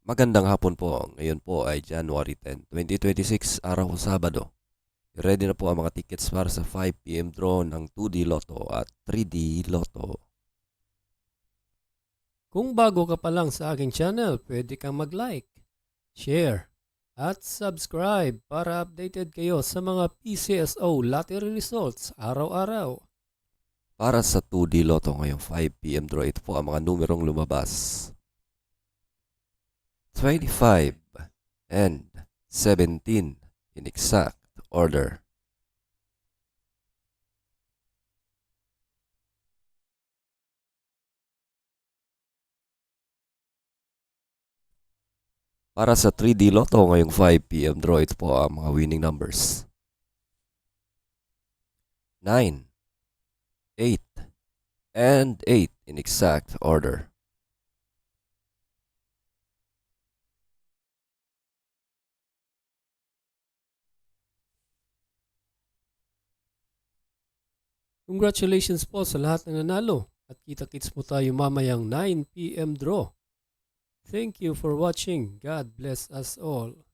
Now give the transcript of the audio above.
Magandang hapon po. Ngayon po ay January 10, 2026, araw ng Sabado. Ready na po ang mga tickets para sa 5 p.m. draw ng 2D Lotto at 3D Lotto. Kung bago ka pa lang sa aking channel, pwede kang mag-like, share, at subscribe para updated kayo sa mga PCSO lottery results araw-araw. Para sa 2D Lotto ngayong 5 p.m. draw, ito po ang mga numerong lumabas. 25 and 17 in exact order. Para sa 3D Lotto ngayong 5 p.m. draw, ito po ang mga winning numbers. 9, 8, and 8 in exact order. Congratulations po sa lahat ng nanalo at kita-kits mo tayo mamayang 9 p.m. draw. Thank you for watching. God bless us all.